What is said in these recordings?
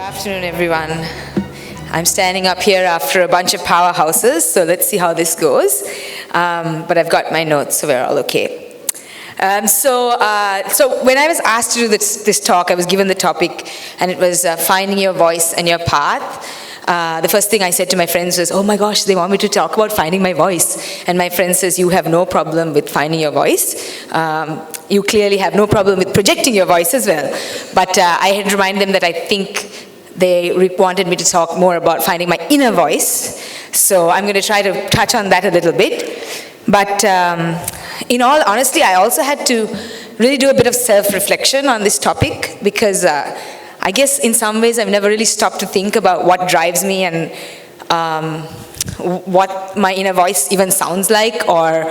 Afternoon, everyone. I'm standing up here after a bunch of powerhouses, so let's see how this goes. But I've got my notes, so we're all okay. So when I was asked to do this talk, I was given the topic, and it was finding your voice and your path. The first thing I said to my friends was, oh my gosh, they want me to talk about finding my voice. And my friend says, you have no problem with finding your voice. You clearly have no problem with projecting your voice as well. But I had reminded them that I think they wanted me to talk more about finding my inner voice. So I'm going to try to touch on that a little bit. But in all honesty, I also had to really do a bit of self-reflection on this topic because I guess in some ways I've never really stopped to think about what drives me and what my inner voice even sounds like, or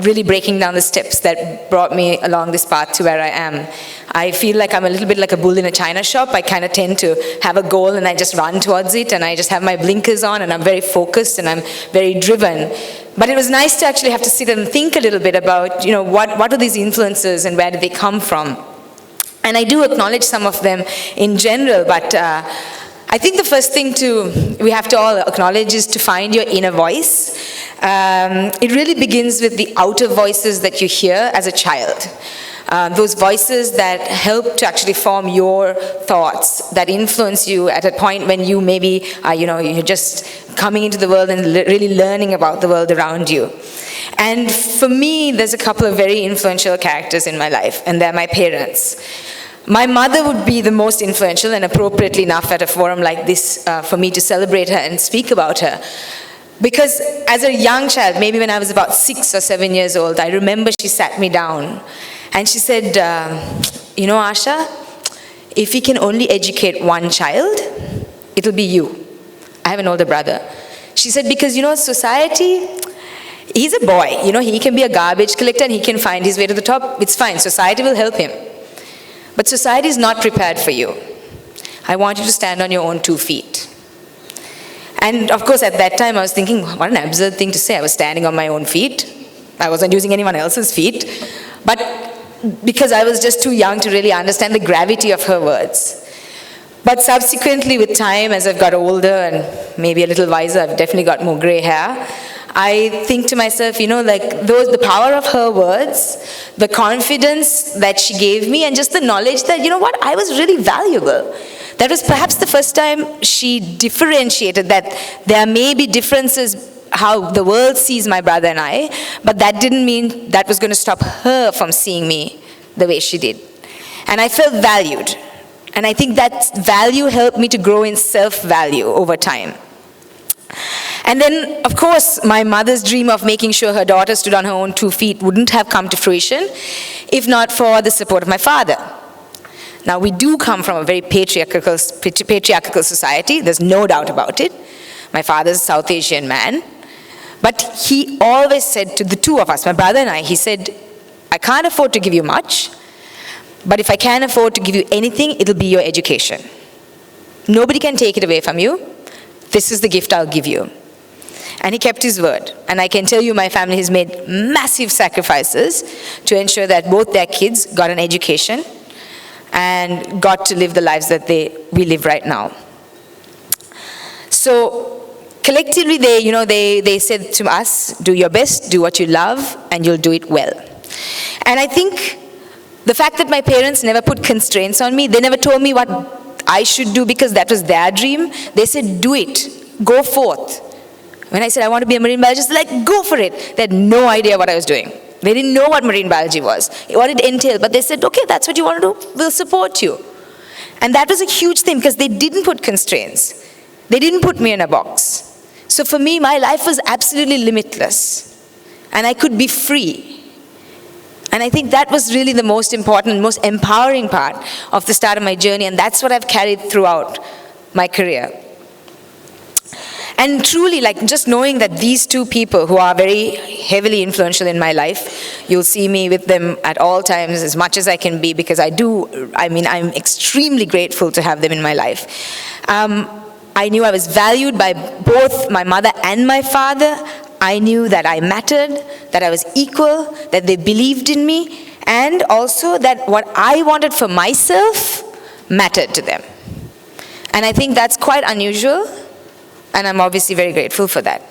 really breaking down the steps that brought me along this path to where I am. I feel like I'm a little bit like a bull in a china shop. I kind of tend to have a goal and I just run towards it, and I just have my blinkers on and I'm very focused and I'm very driven. But it was nice to actually have to sit and think a little bit about, what are these influences and where did they come from? And I do acknowledge some of them in general, but I think the first thing we have to all acknowledge is to find your inner voice. It really begins with the outer voices that you hear as a child. Those voices that help to actually form your thoughts, that influence you at a point when you maybe, you're just coming into the world and really learning about the world around you. And for me, there's a couple of very influential characters in my life, and they're my parents. My mother would be the most influential, and appropriately enough at a forum like this for me to celebrate her and speak about her. Because as a young child, maybe when I was about 6 or 7 years old, I remember she sat me down and she said, Asha, if we can only educate one child, it'll be you. I have an older brother. She said, because society, he's a boy, he can be a garbage collector and he can find his way to the top. It's fine, society will help him. But society is not prepared for you. I want you to stand on your own 2 feet. And of course, at that time, I was thinking, what an absurd thing to say. I was standing on my own feet. I wasn't using anyone else's feet. But because I was just too young to really understand the gravity of her words. But subsequently, with time, as I've got older and maybe a little wiser, I've definitely got more gray hair, I think to myself, the power of her words, the confidence that she gave me, and just the knowledge that, I was really valuable. That was perhaps the first time she differentiated that there may be differences how the world sees my brother and I, but that didn't mean that was going to stop her from seeing me the way she did. And I felt valued. And I think that value helped me to grow in self-value over time. And then, of course, my mother's dream of making sure her daughter stood on her own 2 feet wouldn't have come to fruition if not for the support of my father. Now, we do come from a very patriarchal society. There's no doubt about it. My father's a South Asian man. But he always said to the two of us, my brother and I, he said, I can't afford to give you much, but if I can afford to give you anything, it'll be your education. Nobody can take it away from you. This is the gift I'll give you. And he kept his word. And I can tell you my family has made massive sacrifices to ensure that both their kids got an education and got to live the lives that we live right now. So collectively, they said to us, do your best, do what you love, and you'll do it well. And I think the fact that my parents never put constraints on me, they never told me what I should do because that was their dream. They said, do it, go forth. When I said I want to be a marine biologist, they're like, go for it. They had no idea what I was doing. They didn't know what marine biology was, what it entailed, but they said, okay, that's what you want to do, we'll support you. And that was a huge thing because they didn't put constraints. They didn't put me in a box. So for me, my life was absolutely limitless. And I could be free. And I think that was really the most important, most empowering part of the start of my journey, and that's what I've carried throughout my career. And truly, just knowing that these two people who are very heavily influential in my life, you'll see me with them at all times as much as I can be, because I'm extremely grateful to have them in my life. I knew I was valued by both my mother and my father. I knew that I mattered, that I was equal, that they believed in me, and also that what I wanted for myself mattered to them. And I think that's quite unusual, and I'm obviously very grateful for that.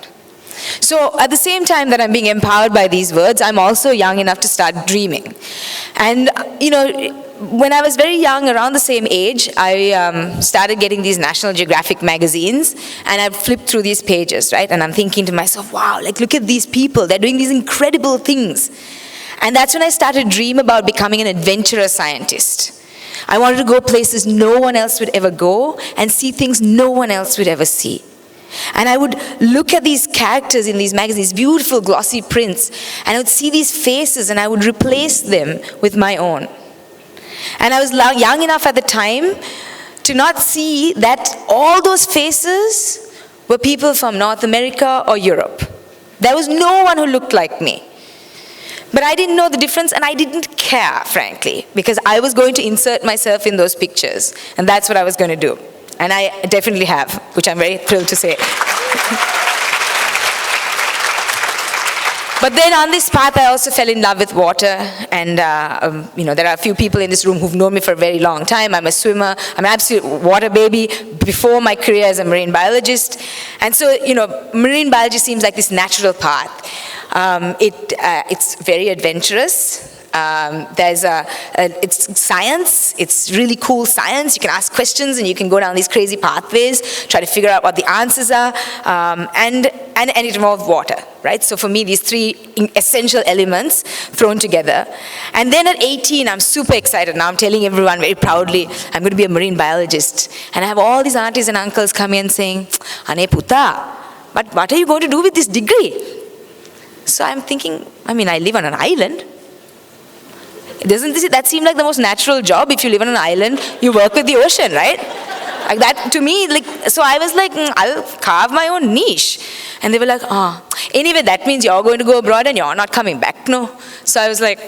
So at the same time that I'm being empowered by these words, I'm also young enough to start dreaming. And, you know, when I was very young, around the same age, I started getting these National Geographic magazines, and I flipped through these pages, right? And I'm thinking to myself, wow, like look at these people, they're doing these incredible things. And that's when I started to dream about becoming an adventurous scientist. I wanted to go places no one else would ever go and see things no one else would ever see. And I would look at these characters in these magazines, beautiful glossy prints, and I would see these faces and I would replace them with my own. And I was young enough at the time to not see that all those faces were people from North America or Europe. There was no one who looked like me. But I didn't know the difference, and I didn't care, frankly, because I was going to insert myself in those pictures, and that's what I was going to do. And I definitely have, which I'm very thrilled to say. But then on this path, I also fell in love with water, and you know, there are a few people in this room who've known me for a very long time. I'm a swimmer. I'm an absolute water baby before my career as a marine biologist. And so, you know, marine biology seems like this natural path. It's very adventurous. It's science, it's really cool science. You can ask questions and you can go down these crazy pathways, try to figure out what the answers are, and it involves water, right? So for me, these three essential elements thrown together. And then at 18, I'm super excited. Now I'm telling everyone very proudly, I'm going to be a marine biologist. And I have all these aunties and uncles coming and saying, Ane Puta, but what are you going to do with this degree? So I'm thinking, I mean, I live on an island. Doesn't that seem like the most natural job? If you live on an island, you work with the ocean, right? Like that, to me, like, so I was like, I'll carve my own niche. And they were like, anyway, that means you're going to go abroad and you're not coming back, no? So I was like,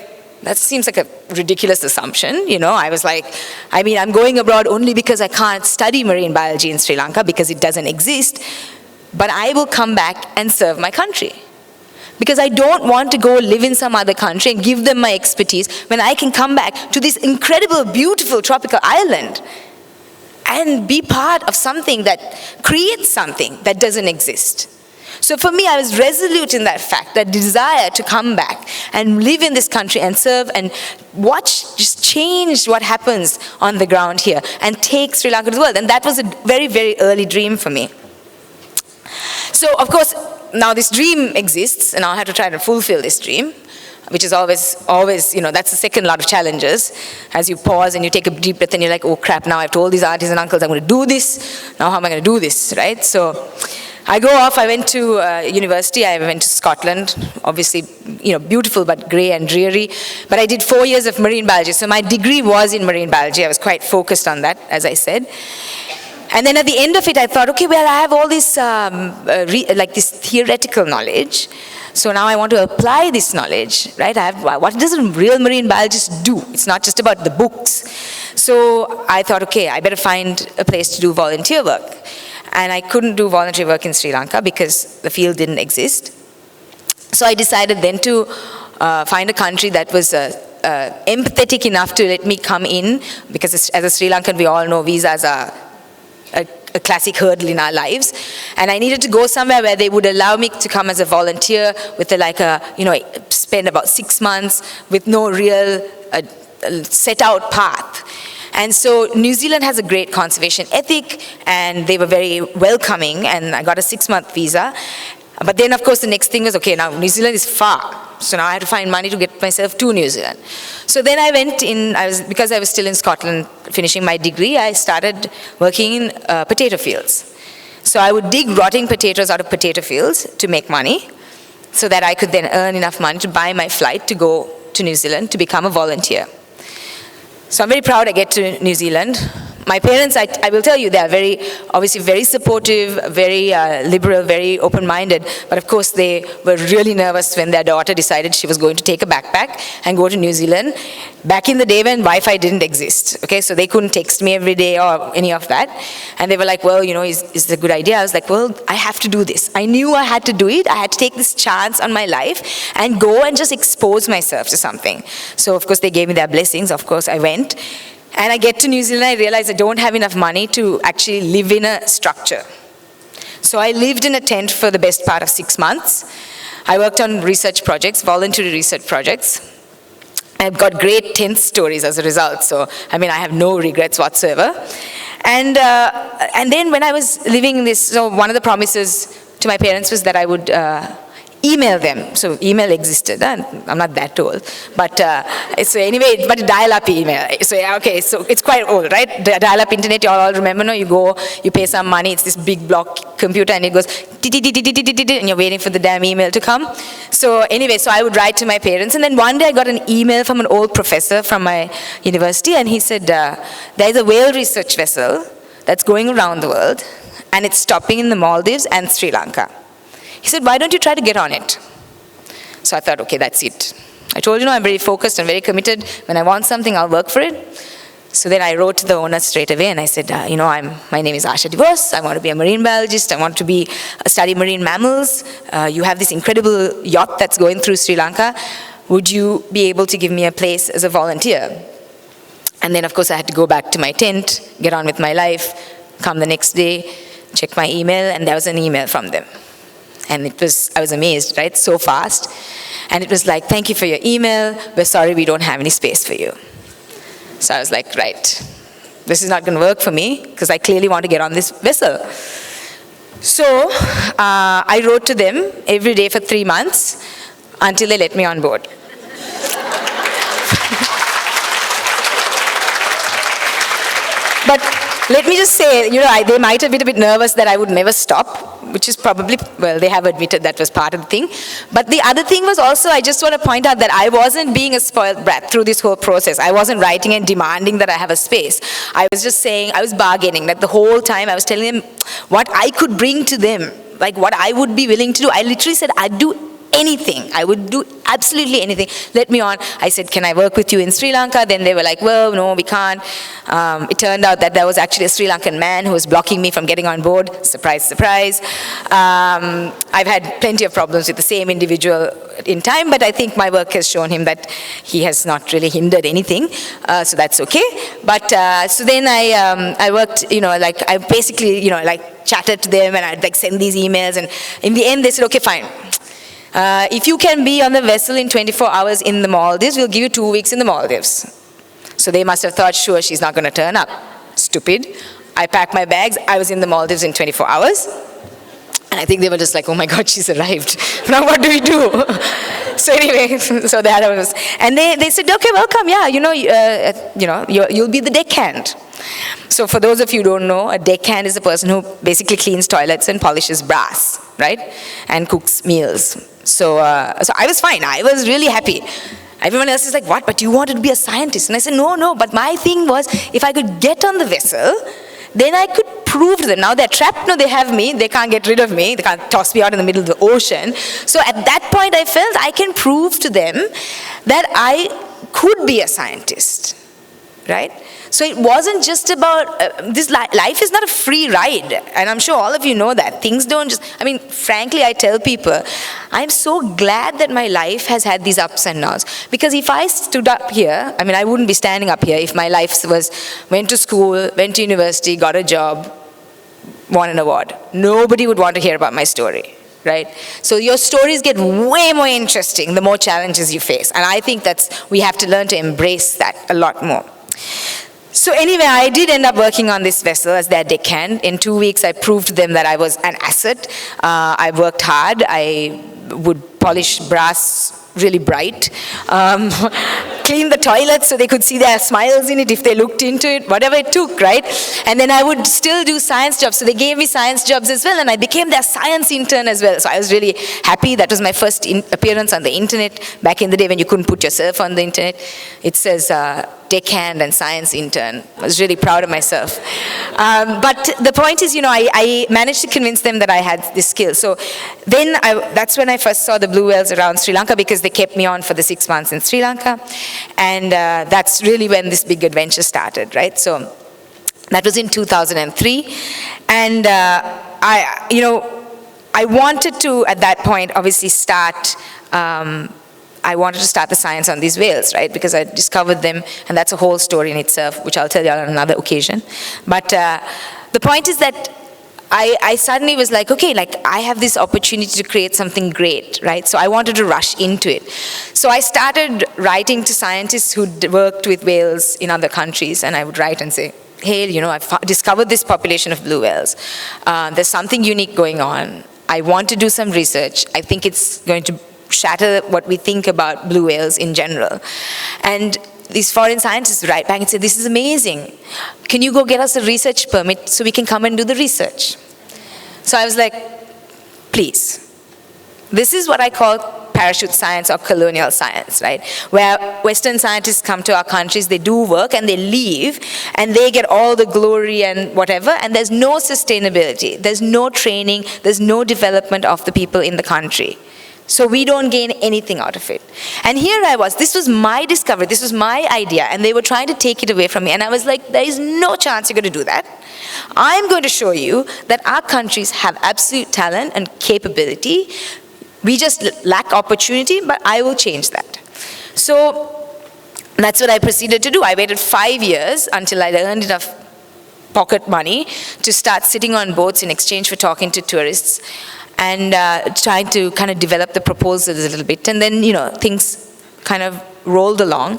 that seems like a ridiculous assumption, you know? I was like, I mean, I'm going abroad only because I can't study marine biology in Sri Lanka because it doesn't exist, but I will come back and serve my country. Because I don't want to go live in some other country and give them my expertise when I can come back to this incredible, beautiful tropical island and be part of something that creates something that doesn't exist. So for me, I was resolute in that fact, that desire to come back and live in this country and serve and watch, just change what happens on the ground here and take Sri Lanka to the world. And that was a very, very early dream for me. So, of course, now this dream exists, and I have to try to fulfill this dream, which is always, you know, that's the second lot of challenges. As you pause and you take a deep breath and you're like, oh crap, now I've told these aunties and uncles I'm going to do this. Now how am I going to do this, right? So I go off, I went to university, I went to Scotland, obviously, you know, beautiful but grey and dreary. But I did 4 years of marine biology, so my degree was in marine biology. I was quite focused on that, as I said. And then at the end of it, I thought, okay, well, I have all this, this theoretical knowledge. So now I want to apply this knowledge, right? What does a real marine biologist do? It's not just about the books. So I thought, okay, I better find a place to do volunteer work. And I couldn't do volunteer work in Sri Lanka because the field didn't exist. So I decided then to find a country that was empathetic enough to let me come in, because as a Sri Lankan, we all know visas are a classic hurdle in our lives, and I needed to go somewhere where they would allow me to come as a volunteer with spend about 6 months with no real set out path. And so New Zealand has a great conservation ethic, and they were very welcoming, and I got a 6-month visa. But then, of course, the next thing was, okay, now New Zealand is far. So now I had to find money to get myself to New Zealand. So then I went in, because I was still in Scotland finishing my degree, I started working in potato fields. So I would dig rotting potatoes out of potato fields to make money, so that I could then earn enough money to buy my flight to go to New Zealand to become a volunteer. So I'm very proud I get to New Zealand. My parents, I will tell you, they are obviously very supportive, very liberal, very open-minded. But of course, they were really nervous when their daughter decided she was going to take a backpack and go to New Zealand. Back in the day when Wi-Fi didn't exist, okay? So they couldn't text me every day or any of that. And they were like, well, you know, is this a good idea? I was like, well, I have to do this. I knew I had to do it. I had to take this chance on my life and go and just expose myself to something. So of course, they gave me their blessings. Of course, I went. And I get to New Zealand, I realize I don't have enough money to actually live in a structure. So I lived in a tent for the best part of 6 months. I worked on research projects, voluntary research projects. I've got great tent stories as a result, so I mean, I have no regrets whatsoever. And then when I was living in this, so one of the promises to my parents was that I would email them. So email existed, and I'm not that old, but so anyway, but dial-up email. So yeah, okay, so it's quite old, right? Dial-up internet, you all remember, no? You go, you pay some money, it's this big block computer, and it goes, and you're waiting for the damn email to come. So anyway, so I would write to my parents, and then one day I got an email from an old professor from my university, and he said, there's a whale research vessel that's going around the world, and it's stopping in the Maldives and Sri Lanka. He said, why don't you try to get on it? So I thought, okay, that's it. I told you, I'm very focused and very committed. When I want something, I'll work for it. So then I wrote to the owner straight away, and I said, my name is Asha De Vos. I want to be a marine biologist. I want to study marine mammals. You have this incredible yacht that's going through Sri Lanka. Would you be able to give me a place as a volunteer? And then, of course, I had to go back to my tent, get on with my life, come the next day, check my email, and there was an email from them. And I was amazed, right? So fast. And it was like, thank you for your email. We're sorry we don't have any space for you. So I was like, right, this is not going to work for me because I clearly want to get on this vessel. So I wrote to them every day for 3 months until they let me on board. But let me just say, they might have been a bit nervous that I would never stop, which is probably, well, they have admitted that was part of the thing. But the other thing was also, I just want to point out that I wasn't being a spoiled brat through this whole process. I wasn't writing and demanding that I have a space. I was just saying, I was bargaining, that the whole time I was telling them what I could bring to them, like what I would be willing to do. I literally said, I'd do anything. I would do absolutely anything. Let me on. I said, can I work with you in Sri Lanka? Then they were like, well, no, we can't. It turned out that there was actually a Sri Lankan man who was blocking me from getting on board. Surprise, surprise. I've had plenty of problems with the same individual in time, but I think my work has shown him that he has not really hindered anything, so that's okay. But so then I worked, I basically, chatted to them, and I'd send these emails, and in the end they said, okay, fine. If you can be on the vessel in 24 hours in the Maldives, we'll give you 2 weeks in the Maldives. So they must have thought, sure, she's not going to turn up. Stupid. I packed my bags. I was in the Maldives in 24 hours. And I think they were just like, oh my God, she's arrived. Now what do we do? So anyway, so that was, and they said, okay, welcome, yeah, you'll be the deckhand. So for those of you who don't know, a deckhand is a person who basically cleans toilets and polishes brass, right? And cooks meals. So I was fine. I was really happy. Everyone else is like, what? But you wanted to be a scientist. And I said, no. But my thing was, if I could get on the vessel, then I could prove to them. Now they're trapped. No, they have me. They can't get rid of me. They can't toss me out in the middle of the ocean. So at that point, I felt I can prove to them that I could be a scientist, right? So it wasn't just about, this life is not a free ride, and I'm sure all of you know that. Things don't just, frankly, I tell people, I'm so glad that my life has had these ups and downs, because if I stood up here, I wouldn't be standing up here if my life went to school, went to university, got a job, won an award. Nobody would want to hear about my story. Right? So your stories get way more interesting the more challenges you face, and I think we have to learn to embrace that a lot more. So anyway, I did end up working on this vessel as their deckhand. In 2 weeks, I proved to them that I was an asset. I worked hard. I would polish brass really bright, clean the toilets so they could see their smiles in it if they looked into it, whatever it took, right? And then I would still do science jobs. So they gave me science jobs as well, and I became their science intern as well. So I was really happy. That was my first appearance on the internet back in the day when you couldn't put yourself on the internet. It says deckhand and science intern. I was really proud of myself. But the point is, I managed to convince them that I had this skill. So then that's when I first saw the blue whales around Sri Lanka, because they kept me on for the 6 months in Sri Lanka. And that's really when this big adventure started, right? So that was in 2003. And I wanted to, at that point, obviously start, I wanted to start the science on these whales, right? Because I discovered them, and that's a whole story in itself, which I'll tell you on another occasion. But the point is that I suddenly was like, okay, like I have this opportunity to create something great, right? So I wanted to rush into it. So I started writing to scientists who worked with whales in other countries, and I would write and say, hey, you know, I've discovered this population of blue whales. There's something unique going on. I want to do some research. I think it's going to shatter what we think about blue whales in general. And these foreign scientists write back and say, this is amazing. Can you go get us a research permit so we can come and do the research? So I was like, please. This is what I call parachute science or colonial science, right? Where Western scientists come to our countries, they do work and they leave, and they get all the glory and whatever, and there's no sustainability, there's no training, there's no development of the people in the country. So we don't gain anything out of it. And here I was, this was my discovery, this was my idea, and they were trying to take it away from me. And I was like, there is no chance you're going to do that. I'm going to show you that our countries have absolute talent and capability. We just lack opportunity, but I will change that. So that's what I proceeded to do. I waited 5 years until I earned enough pocket money to start sitting on boats in exchange for talking to tourists, and trying to kind of develop the proposals a little bit. And then, you know, things kind of rolled along.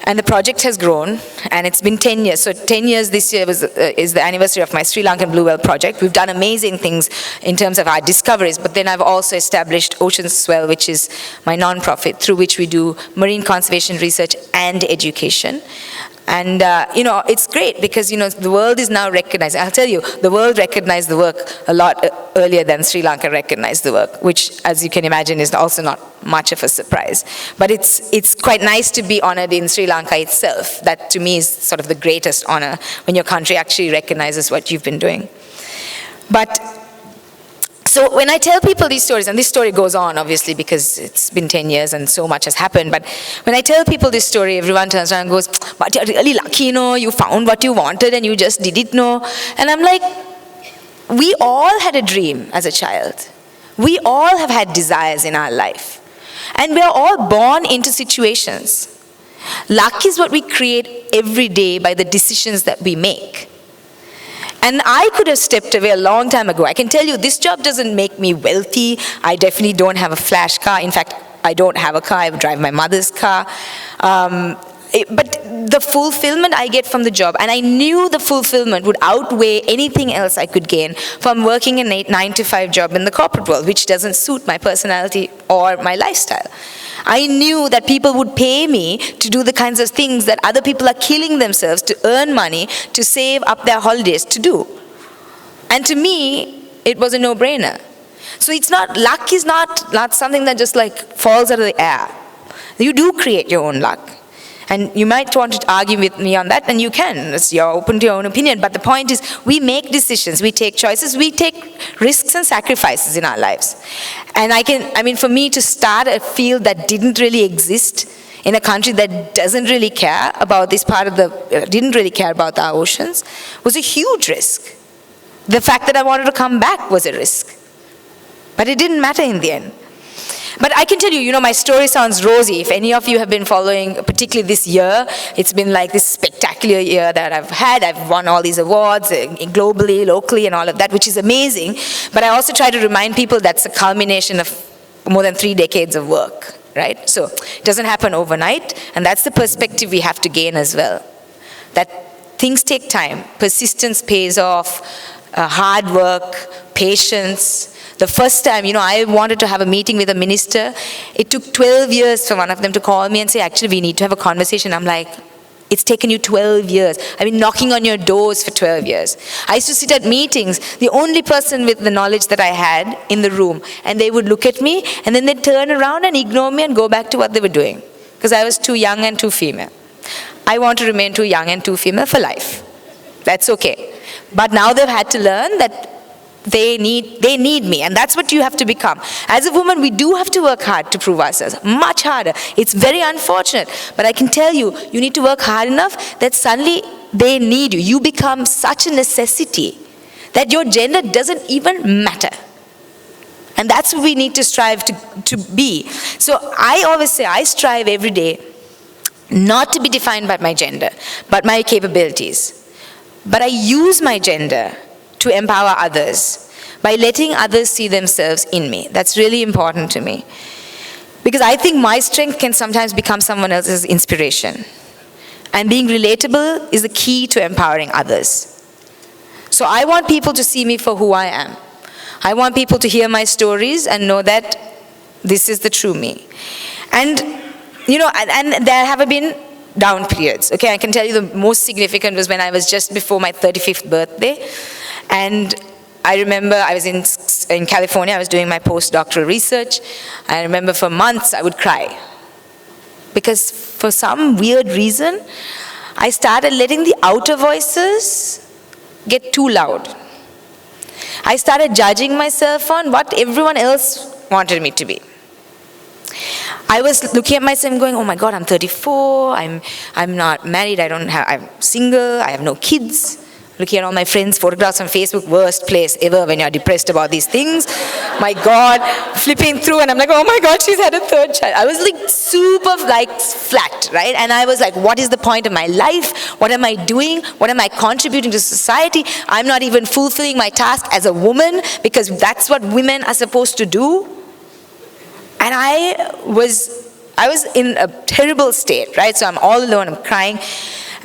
And the project has grown, and it's been 10 years. So 10 years this year is the anniversary of my Sri Lankan Blue Whale project. We've done amazing things in terms of our discoveries, but then I've also established Ocean Swell, which is my non-profit, through which we do marine conservation research and education. And, you know, it's great because, you know, the world is now recognized. I'll tell you, the world recognized the work a lot earlier than Sri Lanka recognized the work, which, as you can imagine, is also not much of a surprise. But it's quite nice to be honored in Sri Lanka itself. That, to me, is sort of the greatest honor, when your country actually recognizes what you've been doing. But so when I tell people these stories, and this story goes on, obviously, because it's been 10 years and so much has happened, but when I tell people this story, everyone turns around and goes, but you're really lucky, you know, you found what you wanted and you just did it, no? And I'm like, we all had a dream as a child. We all have had desires in our life. And we're all born into situations. Luck is what we create every day by the decisions that we make. And I could have stepped away a long time ago. I can tell you, this job doesn't make me wealthy. I definitely don't have a flash car. In fact, I don't have a car. I drive my mother's car. But the fulfillment I get from the job, and I knew the fulfillment would outweigh anything else I could gain from working a 9-to-5 job in the corporate world, which doesn't suit my personality or my lifestyle. I knew that people would pay me to do the kinds of things that other people are killing themselves to earn money, to save up their holidays to do. And to me, it was a no-brainer. So it's not, luck is not something that just like falls out of the air. You do create your own luck. And you might want to argue with me on that, and you can. You're open to your own opinion. But the point is, we make decisions, we take choices, we take risks and sacrifices in our lives. And for me to start a field that didn't really exist in a country that doesn't really care about this part of didn't really care about our oceans, was a huge risk. The fact that I wanted to come back was a risk. But it didn't matter in the end. But I can tell you, you know, my story sounds rosy. If any of you have been following, particularly this year, it's been like this spectacular year that I've had. I've won all these awards globally, locally, and all of that, which is amazing. But I also try to remind people that's a culmination of more than 3 decades of work, right? So it doesn't happen overnight, and that's the perspective we have to gain as well. That things take time. Persistence pays off, hard work, patience. The first time, you know, I wanted to have a meeting with a minister. It took 12 years for one of them to call me and say, actually, we need to have a conversation. I'm like, it's taken you 12 years. I've been knocking on your doors for 12 years. I used to sit at meetings, the only person with the knowledge that I had in the room, and they would look at me, and then they'd turn around and ignore me and go back to what they were doing, because I was too young and too female. I want to remain too young and too female for life. That's okay. But now they've had to learn that they need me, and that's what you have to become. As a woman, we do have to work hard to prove ourselves, much harder. It's very unfortunate, but I can tell you, you need to work hard enough that suddenly they need you. You become such a necessity that your gender doesn't even matter. And that's what we need to strive to be. So I always say I strive every day not to be defined by my gender, but my capabilities. But I use my gender to empower others by letting others see themselves in me. That's really important to me. Because I think my strength can sometimes become someone else's inspiration. And being relatable is the key to empowering others. So I want people to see me for who I am. I want people to hear my stories and know that this is the true me. And, and there have been down periods. Okay, I can tell you the most significant was when I was just before my 35th birthday. And I remember I was in California, I was doing my postdoctoral research. I remember for months I would cry. Because for some weird reason, I started letting the outer voices get too loud. I started judging myself on what everyone else wanted me to be. I was looking at myself and going, oh my God, I'm 34, I'm not married, I'm single, I have no kids. Looking at all my friends' photographs on Facebook, worst place ever when you're depressed about these things. My God, flipping through and I'm like, oh my God, she's had a third child. I was like super flat, right? And I was like, what is the point of my life? What am I doing? What am I contributing to society? I'm not even fulfilling my task as a woman because that's what women are supposed to do. And I was in a terrible state, right? So I'm all alone, I'm crying.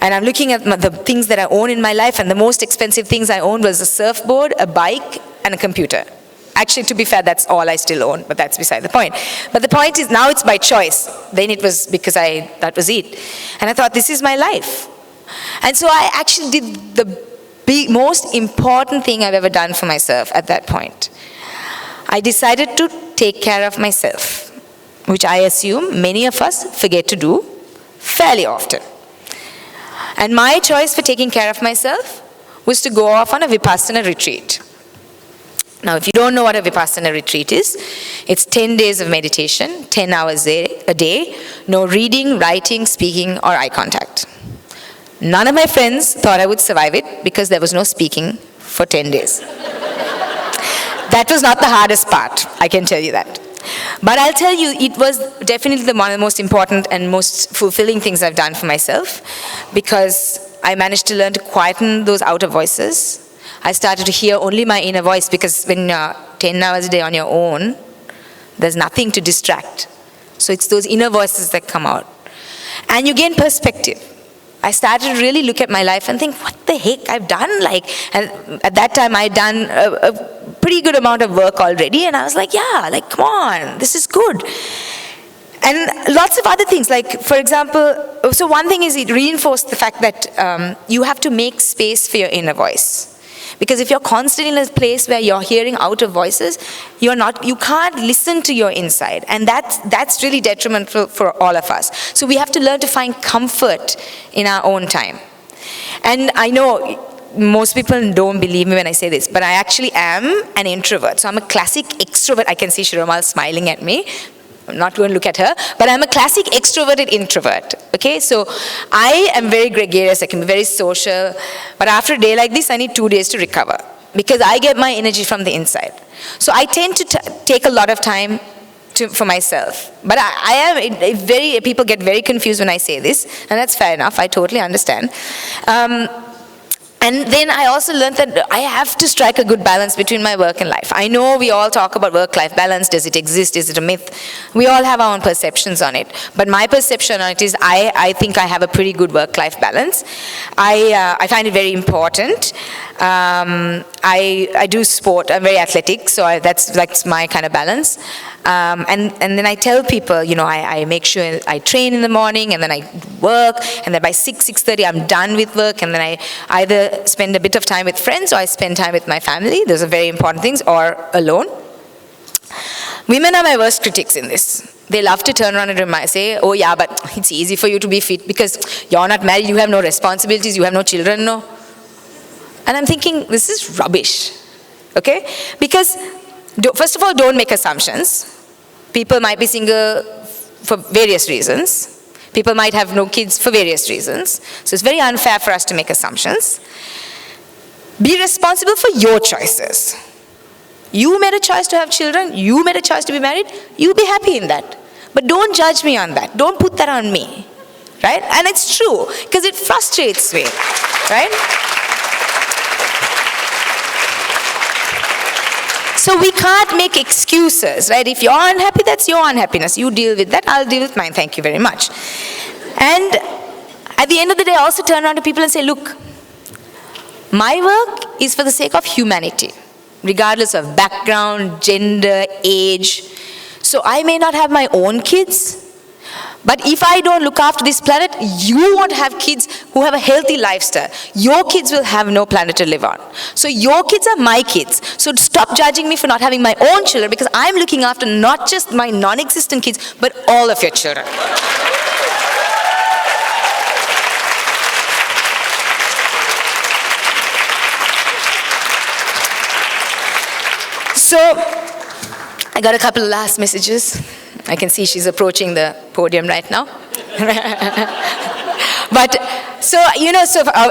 And I'm looking at the things that I own in my life, and the most expensive things I owned was a surfboard, a bike, and a computer. Actually, to be fair, that's all I still own, but that's beside the point. But the point is, now it's by choice. Then it was because that was it. And I thought, this is my life. And so I actually did the most important thing I've ever done for myself at that point. I decided to take care of myself, which I assume many of us forget to do fairly often. And my choice for taking care of myself was to go off on a Vipassana retreat. Now, if you don't know what a Vipassana retreat is, it's 10 days of meditation, 10 hours a day, no reading, writing, speaking, or eye contact. None of my friends thought I would survive it because there was no speaking for 10 days. That was not the hardest part, I can tell you that. But I'll tell you, it was definitely one of the most important and most fulfilling things I've done for myself, because I managed to learn to quieten those outer voices. I started to hear only my inner voice, because when you're 10 hours a day on your own, there's nothing to distract. So it's those inner voices that come out. And you gain perspective. I started to really look at my life and think, what the heck I've done? And at that time I'd done a pretty good amount of work already, and I was like, yeah, come on, this is good. And lots of other things, for example, so one thing is it reinforced the fact that you have to make space for your inner voice. Because if you're constantly in a place where you're hearing outer voices, you can't listen to your inside. And that's really detrimental for all of us. So we have to learn to find comfort in our own time. And I know most people don't believe me when I say this, but I actually am an introvert. So I'm a classic extrovert. I can see Shiromal smiling at me. I'm not going to look at her, but I'm a classic extroverted introvert, okay? So I am very gregarious, I can be very social, but after a day like this, I need 2 days to recover, because I get my energy from the inside. So I tend to take a lot of time for myself. But people get very confused when I say this, and that's fair enough, I totally understand. And then I also learned that I have to strike a good balance between my work and life. I know we all talk about work-life balance. Does it exist? Is it a myth? We all have our own perceptions on it. But my perception on it is I think I have a pretty good work-life balance. I find it very important. I do sport. I'm very athletic, so that's my kind of balance. And then I tell people, I make sure I train in the morning, and then I work, and then by 6:30 I'm done with work, and then I either spend a bit of time with friends, or I spend time with my family. Those are very important things, or alone. Women are my worst critics in this. They love to turn around and say, oh yeah, but it's easy for you to be fit because you're not married, you have no responsibilities, you have no children, no. And I'm thinking, this is rubbish, okay? Because, first of all, don't make assumptions. People might be single for various reasons. People might have no kids for various reasons. So it's very unfair for us to make assumptions. Be responsible for your choices. You made a choice to have children. You made a choice to be married. You be happy in that. But don't judge me on that. Don't put that on me. Right? And it's true, because it frustrates me. Right? So we can't make excuses, right? If you're unhappy, that's your unhappiness. You deal with that, I'll deal with mine. Thank you very much. And at the end of the day, I also turn around to people and say, look, my work is for the sake of humanity, regardless of background, gender, age. So I may not have my own kids, but if I don't look after this planet, you won't have kids who have a healthy lifestyle. Your kids will have no planet to live on. So your kids are my kids. So stop judging me for not having my own children, because I'm looking after not just my non-existent kids, but all of your children. So I got a couple of last messages. I can see she's approaching the podium right now. But so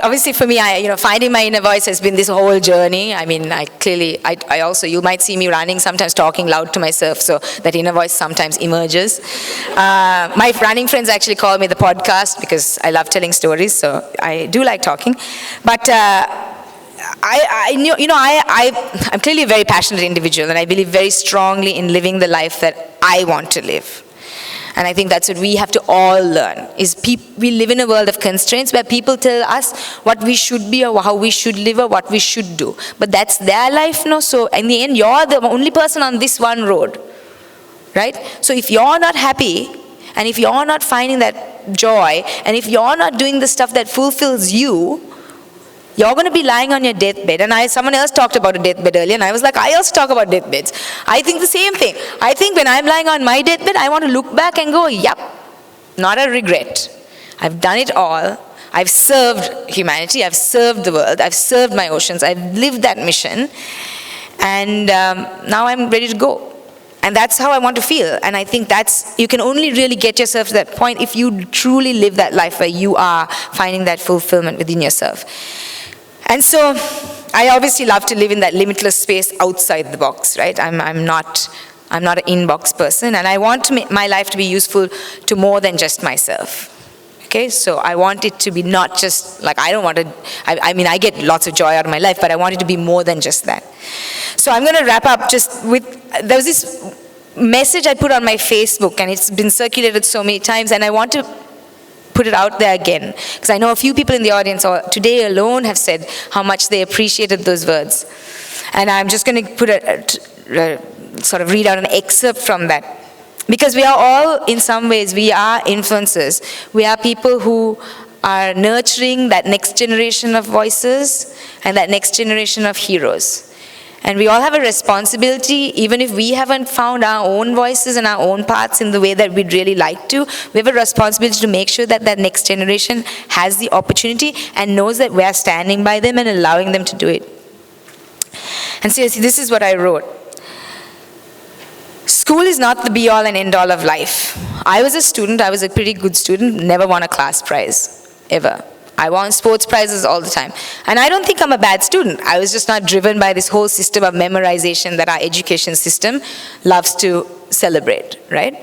obviously for me, finding my inner voice has been this whole journey. I mean, I also, you might see me running, sometimes talking loud to myself, so that inner voice sometimes emerges. My running friends actually call me the podcast because I love telling stories, so I do like talking. But I'm clearly a very passionate individual, and I believe very strongly in living the life that I want to live. And I think that's what we have to all learn, is we live in a world of constraints where people tell us what we should be or how we should live or what we should do. But that's their life, no? So in the end, you're the only person on this one road, right? So if you're not happy, and if you're not finding that joy, and if you're not doing the stuff that fulfills you, you're going to be lying on your deathbed. And someone else talked about a deathbed earlier, and I was like, I also talk about deathbeds. I think the same thing. I think when I'm lying on my deathbed, I want to look back and go, yep, not a regret. I've done it all. I've served humanity. I've served the world. I've served my oceans. I've lived that mission. And now I'm ready to go. And that's how I want to feel. And I think you can only really get yourself to that point if you truly live that life where you are finding that fulfillment within yourself. And so I obviously love to live in that limitless space outside the box, right? I'm not an in-box person, and I want my life to be useful to more than just myself. Okay, so I want it to be not just like, I get lots of joy out of my life, but I want it to be more than just that. So I'm going to wrap up just with, there was this message I put on my Facebook, and it's been circulated so many times, and I want to put it out there again, because I know a few people in the audience today alone have said how much they appreciated those words. And I'm just going to sort of read out an excerpt from that. Because we are all, in some ways, we are influencers. We are people who are nurturing that next generation of voices and that next generation of heroes. And we all have a responsibility, even if we haven't found our own voices and our own paths in the way that we'd really like to, we have a responsibility to make sure that that next generation has the opportunity and knows that we are standing by them and allowing them to do it. And seriously, this is what I wrote. School is not the be-all and end-all of life. I was a student, I was a pretty good student, never won a class prize, ever. I won sports prizes all the time. And I don't think I'm a bad student. I was just not driven by this whole system of memorization that our education system loves to celebrate, right?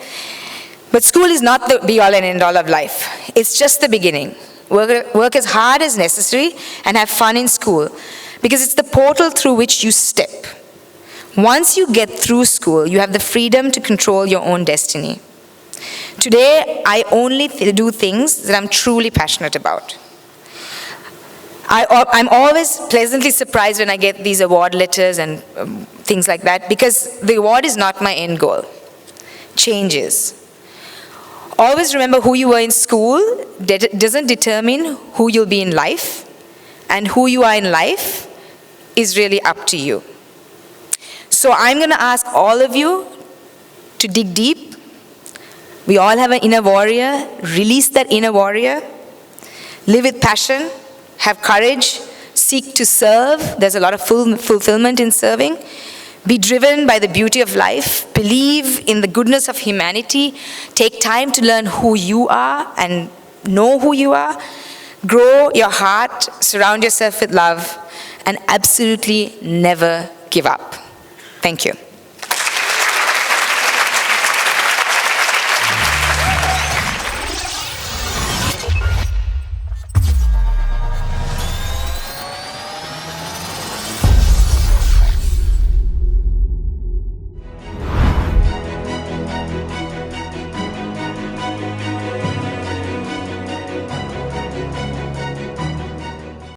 But school is not the be-all and end-all of life. It's just the beginning. Work as hard as necessary and have fun in school, because it's the portal through which you step. Once you get through school, you have the freedom to control your own destiny. Today, I only do things that I'm truly passionate about. I'm always pleasantly surprised when I get these award letters and things like that, because the award is not my end goal. Change is. Always remember, who you were in school doesn't determine who you'll be in life, and who you are in life is really up to you. So I'm going to ask all of you to dig deep. We all have an inner warrior. Release that inner warrior. Live with passion. Have courage. Seek to serve. There's a lot of fulfillment in serving. Be driven by the beauty of life. Believe in the goodness of humanity. Take time to learn who you are and know who you are. Grow your heart. Surround yourself with love. And absolutely never give up. Thank you.